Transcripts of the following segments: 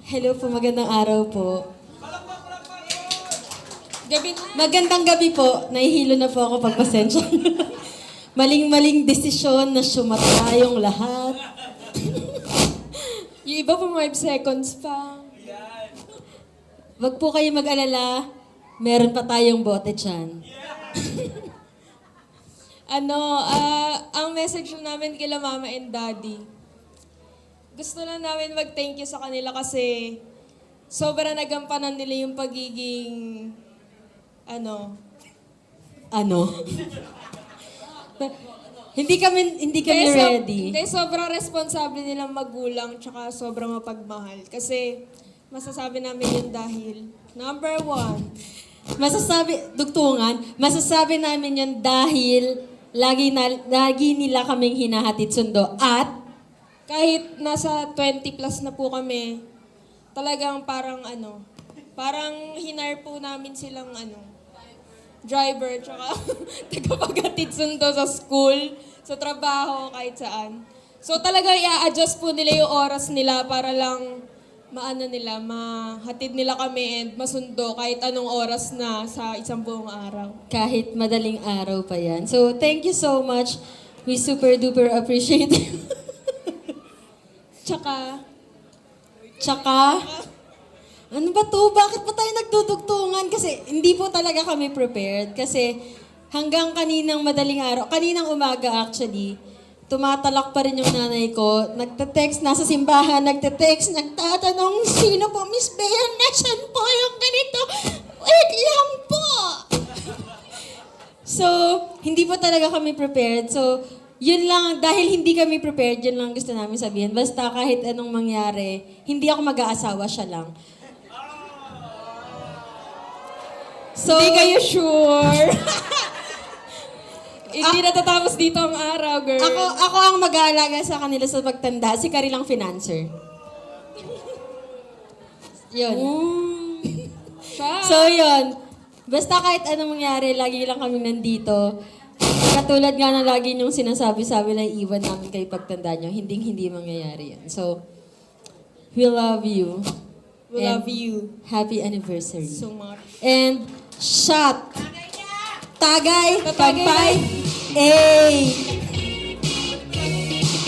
Hello po, magandang araw po. Gabi na. Magandang gabi po. Nahihilo na po ako pagpasensya. Maling-maling desisyon na sumata yung lahat. Yung iba po 5 seconds pa. Wag po kayo mag-alala. Meron pa tayong bote dyan. Ang message namin kila mama and daddy. Gusto lang namin mag-thank you sa kanila kasi sobra nagampanan nila yung pagiging, Ano? Hindi kami ready. Hindi, sobrang responsable nilang magulang tsaka sobrang mapagmahal. Kasi masasabi namin yun dahil, number 1, Masasabi namin yun dahil lagi nila kaming hinahatid sundo at kahit nasa 20 plus na po kami, talagang parang hinire po namin silang driver, tsaka tagapaghatid sundo sa school, sa trabaho, kahit saan. So talagang i-adjust po nila yung oras nila para lang mahatid nila kami and masundo kahit anong oras na sa isang buong araw. kahit madaling araw pa yan. So, thank you so much. We super duper appreciate you. Tsaka, Tsaka, ano ba to? Bakit pa tayo nagdudugtungan? Kasi hindi po talaga kami prepared. Kasi hanggang kaninang madaling araw, kaninang umaga actually, tumatalak pa rin yung nanay ko. Nagte-text, nasa simbahan, nagtatanong, sino po, Miss Bea, nasan po yung ganito? Wait lang po! So, hindi po talaga kami prepared. So, yun lang, dahil hindi kami prepared, yun lang gusto namin sabihin. Basta kahit anong mangyari, hindi ako mag-aasawa, siya lang. So, hindi kayo sure. Hindi natatapos dito ang araw, girl. Ako ang mag-aalaga sa kanila sa pagtanda, si Karilang Financer. Yun. Siya. So, yun. Basta kahit anong mangyari, lagi lang kami nandito. Katulad nga na lagi niyong sinasabi-sabi na iwan namin kayo pagtanda niyo, hindi mangyayari yan. So, we love you. We And love you Happy anniversary. so much. And shot. Tagay. Tatagay Kampay. Ay.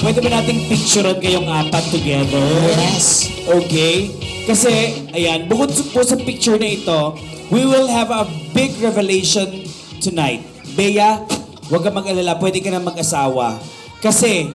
Pwede ba nating picturean kayong apat together? Yes. Okay? Kasi, ayan, bukod po sa picture na ito, we will have a big revelation tonight. Bea, huwag ka mag-alala, pwede ka na mag-asawa. Kasi,